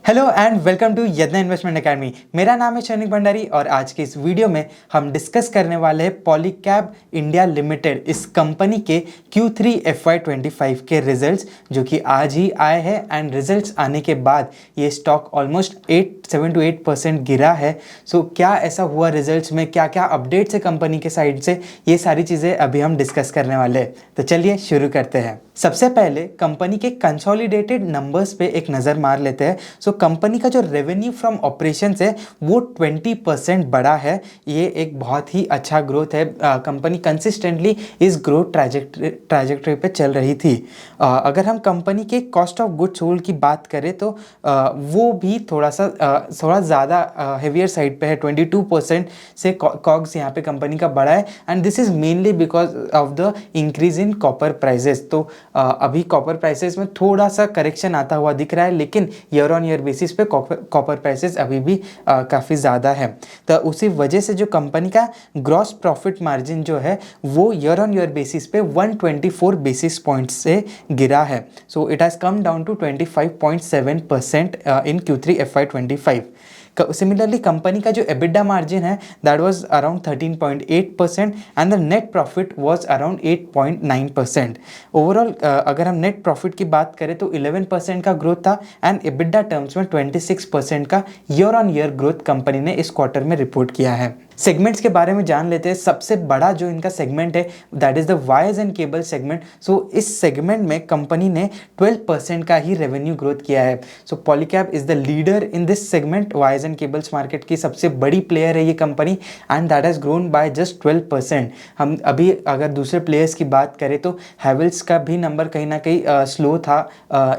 Hello and welcome to Yadnya investment academy. मेरा नाम है शनिक भंडारी और आज के इस वीडियो में हम डिस्कस करने वाले हैं पॉलीकैब इंडिया लिमिटेड इस कंपनी के Q3 FY25 के रिजल्ट्स जो कि आज ही आए हैं एंड रिजल्ट्स आने के बाद ये स्टॉक ऑलमोस्ट 7 to 8% गिरा है। सो क्या ऐसा हुआ रिजल्ट्स में, क्या क्या अपडेट्स है कंपनी के साइड से, ये सारी चीज़ें अभी हम डिस्कस करने वाले हैं। तो चलिए शुरू करते हैं। सबसे पहले कंपनी के कंसोलिडेटेड नंबर्स पे एक नज़र मार लेते हैं। सो कंपनी का जो रेवेन्यू फ्रॉम ऑपरेशंस है वो 20% बढ़ा है। ये एक बहुत ही अच्छा ग्रोथ है। कंपनी कंसिस्टेंटली इस ग्रोथ ट्रैजेक्टरी पे चल रही थी। अगर हम कंपनी के कॉस्ट ऑफ गुड्स सोल्ड की बात करें तो वो भी थोड़ा ज़्यादा हेवियर साइड पे है। 22% से कॉग्स यहाँ पे कंपनी का बढ़ा है and this is mainly because of the increase in copper prices. तो अभी कॉपर प्राइसेस में थोड़ा सा करेक्शन आता हुआ दिख रहा है, लेकिन ईयर ऑन ईयर बेसिस पे कॉपर प्राइसेस अभी भी काफ़ी ज़्यादा है। तो उसी वजह से जो कंपनी का ग्रॉस प्रॉफिट मार्जिन जो है वो ईयर ऑन ईयर बेसिस पे 124 बेसिस पॉइंट्स से गिरा है। So it has come down to 25.7% in Q3 FY25। Similarly company का जो एबिडा मार्जिन है that was around 13.8% and the net profit was around 8.9%। Overall अगर हम नेट प्रॉफिट की बात करें तो 11% का ग्रोथ था एंड एबिडा टर्म्स में 26% का year on year growth company ने इस क्वार्टर में रिपोर्ट किया है। सेगमेंट्स के बारे में जान लेते हैं। सबसे बड़ा जो इनका सेगमेंट है that is the wires and cable segment. So इस सेगमेंट में कंपनी ने 12% का ही रेवेन्यू ग्रोथ किया है। So Polycab is the leader in this segment. Wires and cables market की सबसे बड़ी प्लेयर है ये company and that has grown by just 12%। हम अभी अगर दूसरे प्लेयर्स की बात करें तो हैवेल्स का भी नंबर कहीं ना कहीं स्लो था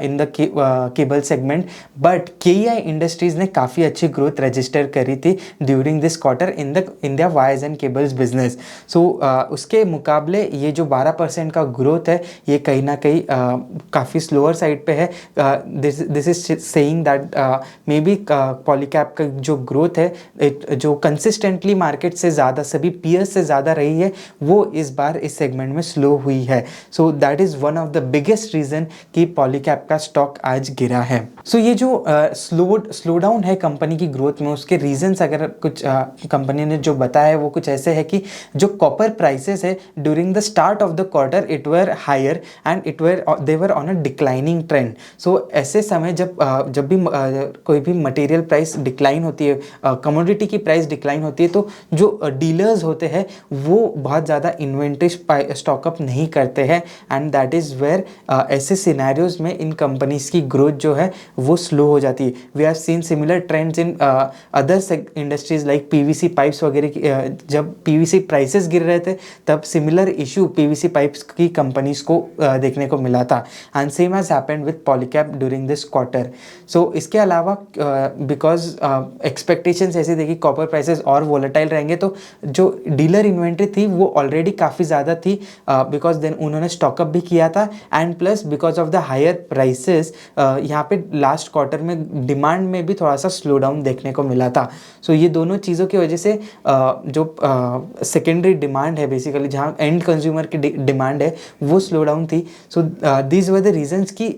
in the cable segment, but KEI industries ने काफ़ी अच्छी ग्रोथ रजिस्टर करी थी during this quarter in the India wires and cables business. So उसके मुकाबले ये जो 12% का ग्रोथ है ये कहीं ना कहीं काफ़ी स्लोअर साइड पे है। This is saying that may be Polycab का जो ग्रोथ है जो कंसिस्टेंटली मार्केट से ज़्यादा, सभी पीयर्स से ज़्यादा रही है, वो इस बार इस सेगमेंट में स्लो हुई है। So that is one of the biggest reason कि पॉलीकैब का स्टॉक आज गिरा है। सो ये जो स्लो डाउन है कंपनी की ग्रोथ में, उसके रीजंस अगर कुछ कंपनी ने जो बताया है वो कुछ ऐसे है कि जो कॉपर प्राइसेस है during the start of the quarter it were higher and they were on a declining trend. So ऐसे समय जब भी कोई भी मटेरियल प्राइस डिक्लाइन होती है, कमोडिटी की प्राइस डिक्लाइन होती है, तो जो डीलर्स होते हैं वो बहुत ज़्यादा इन्वेंट्री स्टॉकअप नहीं करते हैं एंड दैट इज़ वेयर ऐसे सिनेरियोज में इन कंपनीज की ग्रोथ जो है वो स्लो हो जाती है। We have seen similar trends in other industries like PVC pipes वगैरह की। जब PVC प्राइसेस गिर रहे थे तब सिमिलर इशू PVC पाइप्स की कंपनीज को देखने को मिला था and same has happened with Polycab during this quarter. So इसके अलावा बिकॉज एक्सपेक्टेशंस ऐसी थी कि कॉपर प्राइसेस और वोलेटाइल रहेंगे, तो जो डीलर इन्वेंट्री थी वो ऑलरेडी काफ़ी ज़्यादा थी बिकॉज देन उन्होंने स्टॉकअप भी किया था and plus because of the higher prices यहाँ पे लास्ट क्वार्टर में डिमांड में भी थोड़ा सा स्लो डाउन देखने को मिला था। सो ये दोनों चीज़ों की वजह से जो सेकेंडरी डिमांड है, बेसिकली जहाँ एंड कंज्यूमर की डिमांड है वो स्लो डाउन थी। So these were the reasons कि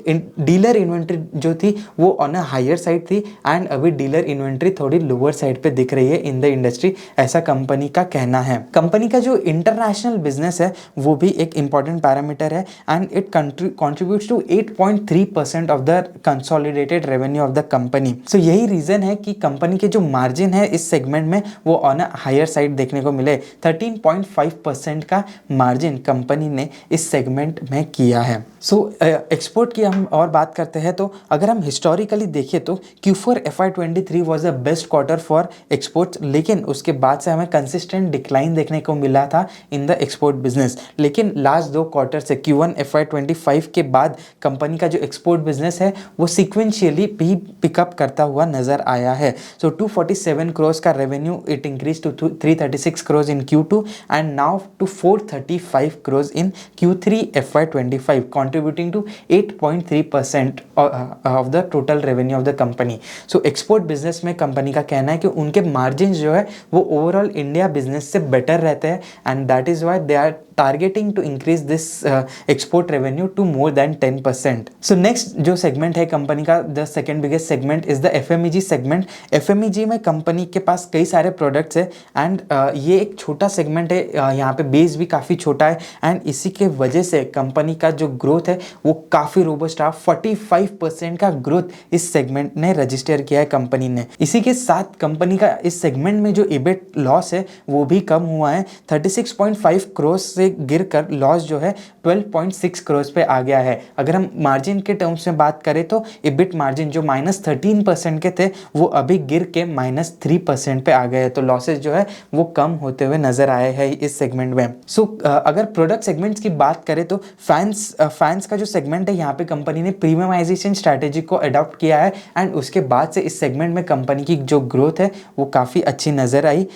डीलर इन्वेंट्री जो थी वो ऑन अ हायर साइड थी एंड अभी डीलर इन्वेंट्री थोड़ी लोअर साइड पे दिख रही है इन द इंडस्ट्री, ऐसा कंपनी का कहना है। कंपनी का जो इंटरनेशनल बिजनेस है वो भी एक इंपॉर्टेंट पैरामीटर है and it contributes to 8.3% of the consolidated revenue of the company. So यही रीजन है कि कंपनी के जो मार्जिन है इस सेगमेंट में वो ऑन अ हायर साइड देखने को मिले। 13.5% का मार्जिन कंपनी ने इस सेगमेंट में किया है। सो एक्सपोर्ट की हम और बात करते हैं तो अगर हम हिस्टोरिकली देखें तो Q4 FY23 was the best quarter for exports, लेकिन उसके बाद से हमें कंसिस्टेंट डिक्लाइन देखने को मिला था इन द एक्सपोर्ट बिजनेस। लेकिन लास्ट 2 क्वार्टर से Q1 FY25 के बाद कंपनी का जो एक्सपोर्ट बिजनेस है वो सिक्वेंशियली भी पिकअप करता हुआ नजर आया है। सो 247 करोड़ का revenue it increase to 336 crore in Q2 and now to 435 crore in Q3 FY25, contributing to 8.3% of the total revenue of the company. So export business में कंपनी का कहना है कि उनके मार्जिन जो है वो ओवरऑल इंडिया बिजनेस से बेटर रहते हैं and that is why they are targeting to increase this export revenue to more than 10%. So next जो सेगमेंट है कंपनी का, the second biggest segment is the FMEG segment. FMEG में company के पास कई सारे प्रोडक्ट्स है एंड ये एक छोटा सेगमेंट है, यहाँ पे बेस भी काफ़ी छोटा है एंड इसी के वजह से कंपनी का जो ग्रोथ है वो काफ़ी रोबस्ट रहा. 45% का ग्रोथ इस सेगमेंट ने रजिस्टर किया है कंपनी ने. इसी के साथ कंपनी का इस सेगमेंट में जो EBIT लॉस है वो भी कम हुआ है. 36.5 करोड़ से गिरकर लॉस जो है 12.6 करोड़ पे आ गया है. अगर हम मार्जिन के टर्म्स में बात करें तो EBIT मार्जिन जो -13% के थे वो अभी गिर के -3% पे आ गए हैं. तो लॉसेज जो है वो कम होते हुए नजर आए हैं इस सेगमेंट में. सो अगर प्रोडक्ट सेगमेंट्स की बात करें तो फैंस का जो सेगमेंट है यहाँ पे कंपनी ने प्रीमियमाइजेशन स्ट्रैटेजी को अडॉप्ट किया है एंड उसके बाद से इस सेगमेंट में कंपनी की जो ग्रोथ है वो काफ़ी अच्छी नज़र आई.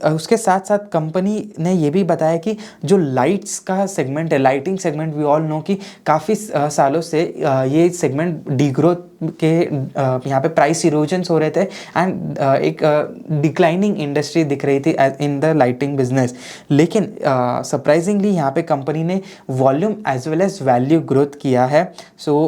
उसके साथ साथ कंपनी ने ये भी बताया कि जो लाइट्स का सेगमेंट है, lighting segment, we all know कि काफ़ी सालों से ये सेगमेंट डीग्रोथ के यहाँ पे प्राइस इरोजन्स हो रहे थे एंड एक डिक्लाइनिंग इंडस्ट्री दिख रही थी इन द लाइटिंग बिजनेस. लेकिन सरप्राइजिंगली यहाँ पे कंपनी ने volume as well as value growth किया है. सो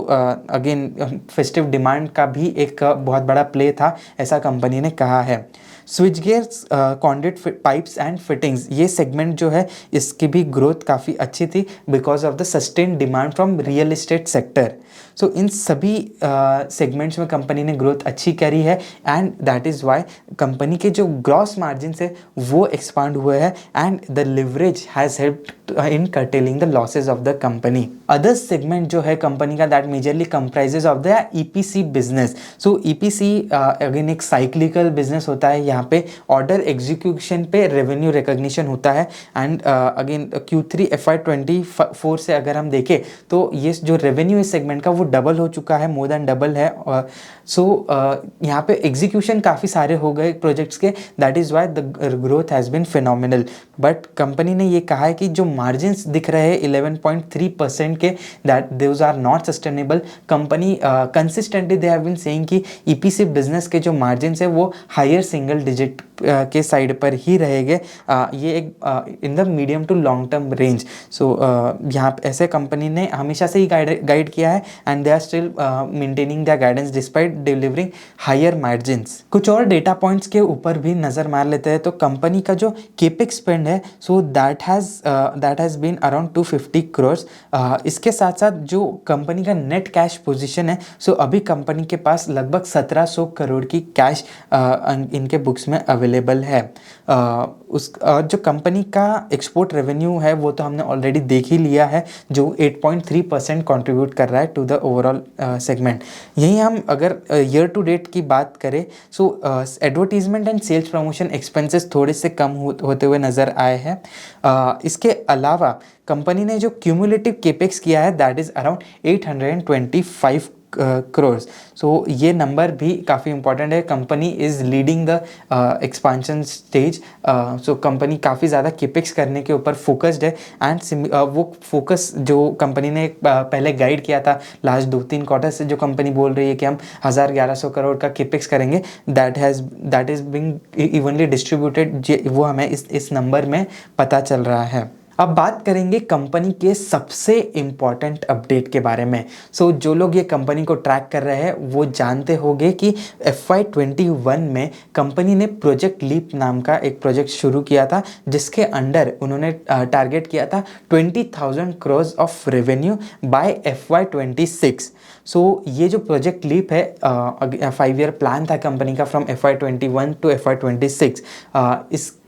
अगेन फेस्टिव डिमांड का भी एक बहुत बड़ा प्ले था, ऐसा कंपनी ने कहा है. Switch gears, conduit pipes and fittings, ये सेगमेंट जो है इसकी भी ग्रोथ काफ़ी अच्छी थी because of the sustain demand from real estate sector. So इन सभी सेगमेंट्स में कंपनी ने ग्रोथ अच्छी करी है and that is why company के जो ग्रॉस मार्जिन है वो एक्सपांड हुए हैं and the leverage has helped in curtailing the losses of the company. Other segment जो है कंपनी का that majorly comprises of the EPC business. So EPC again एक साइक्लिकल बिजनेस होता है, यहाँ पे ऑर्डर एग्जीक्यूशन पे रेवेन्यू रिकॉग्निशन होता है एंड अगेन Q3 FY24 से अगर हम देखें तो ये जो रेवेन्यू इस सेगमेंट का वो डबल हो चुका है, मोर देन डबल है. सो यहाँ पे एग्जीक्यूशन काफ़ी सारे हो गए प्रोजेक्ट्स के, that is why the growth has been phenomenal. But company ने ये कहा है कि जो मार्जिन्स दिख रहे हैं 11.3% के, that those are not sustainable. Company consistently they have been saying कि EPC बिजनेस के जो मार्जिन्स है वो हायर सिंगल डिजिट के साइड पर ही रहेंगे, ये एक in the medium to long term range. So यहाँ ऐसे कंपनी ने हमेशा से ही गाइड किया है and they are still maintaining the guidance despite delivering higher margins. कुछ और डेटा पॉइंट्स के ऊपर भी नज़र मार लेते हैं. तो कंपनी का जो केपेक्स स्पेंड है so that has been around 250 crore. इसके साथ साथ जो कंपनी का नेट कैश पोजीशन है सो अभी कंपनी के पास लगभग 1700 करोड़ की कैश इनके बुक्स में अवेलेबल है. जो कंपनी का एक्सपोर्ट रेवेन्यू है वो तो हमने ऑलरेडी देख ही लिया है, जो 8.3% कंट्रीब्यूट कर रहा है टू द ओवरऑल सेगमेंट. यहीं हम अगर ईयर टू डेट की बात करें so advertisement and sales promotion expenses थोड़े से कम होते हुए नज़र आए हैं. इसके अलावा कंपनी ने जो क्यूमुलेटिव केपेक्स किया है दैट इज़ अराउंड 825 करोड़. सो ये नंबर भी काफ़ी इंपॉर्टेंट है. Company is leading the expansion stage. So company काफ़ी ज़्यादा केपेक्स करने के ऊपर फोकस्ड है एंड वो फोकस जो कंपनी ने पहले गाइड किया था लास्ट 2-3 क्वार्टर से, जो कंपनी बोल रही है कि हम 1100 करोड़ का केपेक्स करेंगे, that is being evenly distributed, वो हमें इस नंबर में पता चल रहा है. अब बात करेंगे कंपनी के सबसे इम्पॉर्टेंट अपडेट के बारे में. सो जो लोग ये कंपनी को ट्रैक कर रहे हैं वो जानते होंगे कि FY21 में कंपनी ने प्रोजेक्ट लीप नाम का एक प्रोजेक्ट शुरू किया था, जिसके अंडर उन्होंने टारगेट किया था 20,000 crore of revenue by FY26. So ये जो प्रोजेक्ट लीप है 5 ईयर प्लान था कंपनी का फ्रॉम FY21 टू FY26.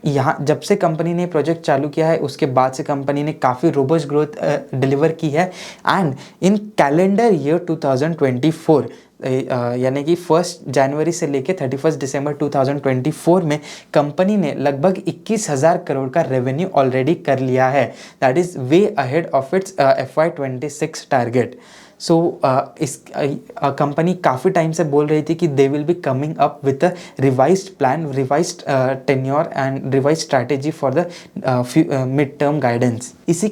यहाँ जब से कंपनी ने प्रोजेक्ट चालू किया है उसके बाद से कंपनी ने काफ़ी रोबस्ट ग्रोथ डिलीवर की है एंड इन कैलेंडर ईयर 2024 यानी कि 1 जनवरी से लेके 31 दिसंबर 2024 में कंपनी ने लगभग 21,000 करोड़ का रेवेन्यू ऑलरेडी कर लिया है. That is way ahead of its FY26 target. So इस कंपनी काफ़ी टाइम से बोल रही थी कि they will be coming up with a revised plan, revised tenure and revised strategy for the mid term guidance. इसी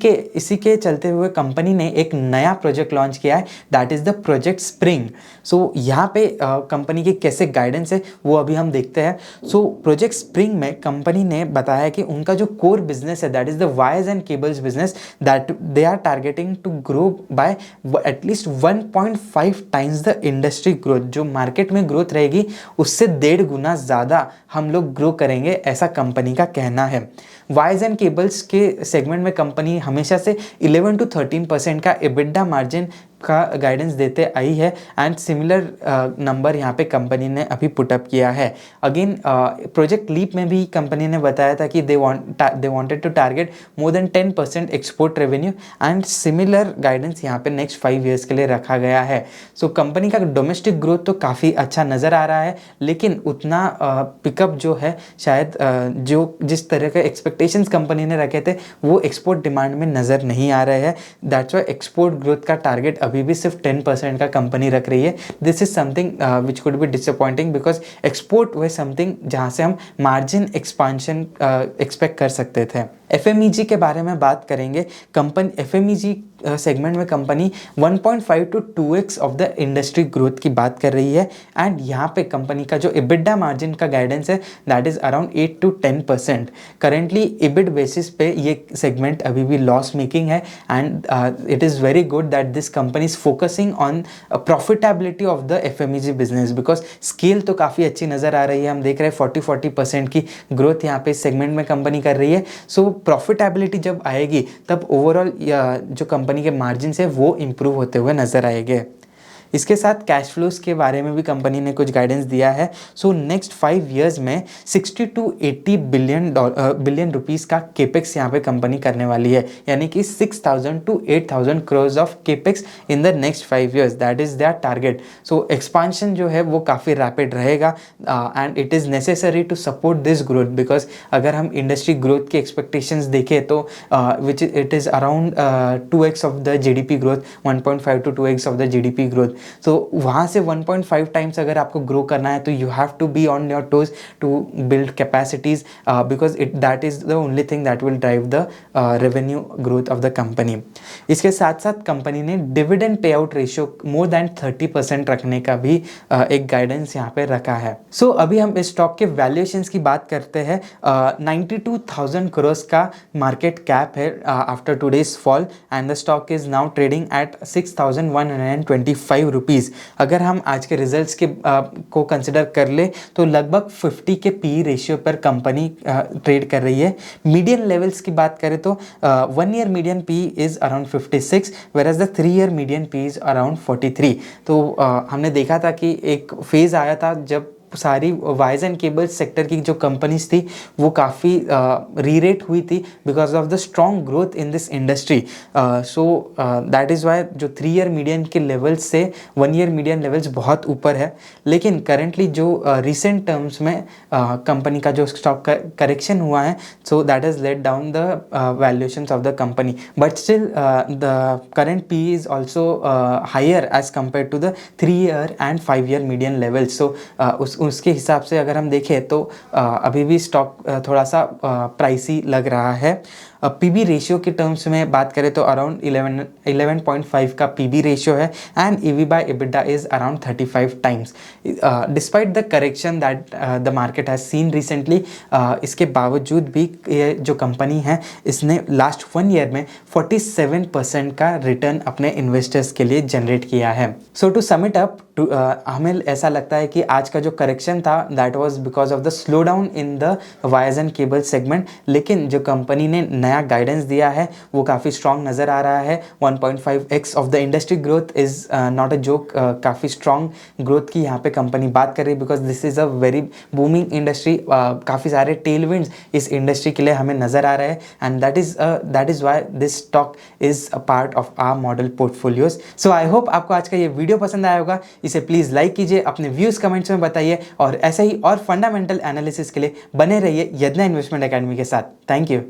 के चलते हुए कंपनी ने एक नया प्रोजेक्ट लॉन्च किया है, that is the project spring. So यहाँ पे कंपनी के कैसे गाइडेंस है वो अभी हम देखते हैं। सो प्रोजेक्ट स्प्रिंग में कंपनी ने बताया कि उनका जो कोर बिजनेस है that is the wires and cables business, that they are targeting to grow by at least 1.5 times the industry growth. जो मार्केट में ग्रोथ रहेगी उससे 1.5 गुना ज़्यादा हम लोग ग्रो करेंगे, ऐसा कंपनी का कहना है। वायर्स एंड केबल्स के सेगमेंट में कंपनी हमेशा से 11 to 13% का एबिडा मार्जिन का गाइडेंस देते आई है एंड सिमिलर नंबर यहाँ पे कंपनी ने अभी पुटअप किया है। अगेन प्रोजेक्ट लीप में भी कंपनी ने बताया था कि they wanted to target more than 10% export revenue and similar guidance यहाँ पे नेक्स्ट 5 ईयर्स के लिए रखा गया है। सो कंपनी का डोमेस्टिक ग्रोथ तो काफ़ी अच्छा नज़र आ रहा है, लेकिन उतना पिकअप जो है शायद जो जिस तरह के एक्सपेक्टेशंस कंपनी ने रखे थे वो एक्सपोर्ट डिमांड में नज़र नहीं आ रहे हैं। दैट्स वाई एक्सपोर्ट ग्रोथ का टारगेट अभी भी सिर्फ 10% का कंपनी रख रही है। This is something which could be disappointing because export way something जहाँ से हम मार्जिन एक्सपांशन एक्सपेक्ट कर सकते थे। FMEG के बारे में बात करेंगे। कंपनी FMEG सेगमेंट में company 1.5 to 2x of the industry growth की बात कर रही है एंड यहाँ पे कंपनी का जो EBITDA मार्जिन का गाइडेंस है that is around 8 to 10%। Currently EBIT basis पे ये सेगमेंट अभी भी लॉस मेकिंग है and it is very good that this company is focusing on profitability of the FMEG business because scale तो काफ़ी अच्छी नज़र आ रही है। हम देख रहे हैं 40% की ग्रोथ यहाँ पे सेगमेंट में कंपनी कर रही है। सो प्रॉफिटेबिलिटी जब आएगी तब ओवरऑल जो कंपनी के मार्जिन है वो इम्प्रूव होते हुए नजर आएंगे। इसके साथ कैश फ्लोज के बारे में भी कंपनी ने कुछ गाइडेंस दिया है। सो नेक्स्ट 5 इयर्स में 60 to 80 बिलियन रुपीस का केपेक्स यहाँ पे कंपनी करने वाली है, यानी कि 6,000 to 8,000 crore of capex in the next 5 years, that is their target. So expansion जो है वो काफ़ी रैपिड रहेगा and it is necessary to support this growth because अगर हम इंडस्ट्री ग्रोथ की एक्सपेक्टेशंस देखें तो which it is around 2x of the GDP growth, 1.5 to 2x of the GDP growth. So वहाँ से 1.5 टाइम्स अगर आपको ग्रो करना है तो you have to be on your toes to build capacities because that is the only thing that will drive the revenue growth of the company. इसके साथ साथ कंपनी ने dividend pay out ratio more than 30% रखने का भी एक guidance यहाँ पे रखा है। सो अभी हम इस स्टॉक के वैल्यूएशंस की बात करते हैं। 92,000 करोड़ का मार्केट कैप है after today's fall and the stock is now trading at 6,125 rupees. अगर हम आज के रिजल्ट्स के को कंसिडर कर ले तो लगभग 50 के पी रेशियो पर कंपनी ट्रेड कर रही है। मीडियन लेवल्स की बात करें तो 1 year median P is around 56 whereas the 3 year median P is around 43। तो हमने देखा था कि एक फेज़ आया था जब सारी वायर्स एंड केबल्स सेक्टर की जो कंपनीज थी वो काफ़ी रीरेट हुई थी because of the strong growth in this industry. So that is Y जो 3 ईयर मीडियन के लेवल्स से 1 ईयर मीडियन लेवल्स बहुत ऊपर है। लेकिन करेंटली जो रिसेंट टर्म्स में कंपनी का जो स्टॉक करेक्शन हुआ है so that has let down the valuations of the company, but still the current P is also higher as compared to the 3 year and 5 year median levels. So उसके हिसाब से अगर हम देखें तो अभी भी स्टॉक थोड़ा सा प्राइसी लग रहा है। पीबी रेशियो के टर्म्स में बात करें तो अराउंड 11.5 का पीबी रेशियो है and EV by EBITDA is around 35 times. Despite the correction that the market has seen recently, इसके बावजूद भी ये जो कंपनी है इसने लास्ट 1 ईयर में 47% का रिटर्न अपने इन्वेस्टर्स के लिए जनरेट किया है। सो टू सम इट अप, हमें ऐसा लगता है कि आज का जो करेक्शन था that was because of the slow down in the wires and cable segment, लेकिन जो कंपनी ने नया गाइडेंस दिया है वो काफ़ी स्ट्रॉन्ग नज़र आ रहा है। 1.5x of the industry growth is not a joke. काफ़ी स्ट्रॉन्ग ग्रोथ की यहाँ पे कंपनी बात कर रही है because this is a very booming industry. काफ़ी सारे टेलविंड्स इस इंडस्ट्री के लिए हमें नज़र आ रहे हैं and that is why this stock is a part of our model portfolios. So I hope आपको आज का ये वीडियो पसंद आया होगा। इसे प्लीज़ लाइक कीजिए, अपने व्यूज़ कमेंट्स में बताइए और ऐसे ही और फंडामेंटल एनालिसिस के लिए बने रहिए यदना इन्वेस्टमेंट एकेडमी के साथ। Thank you.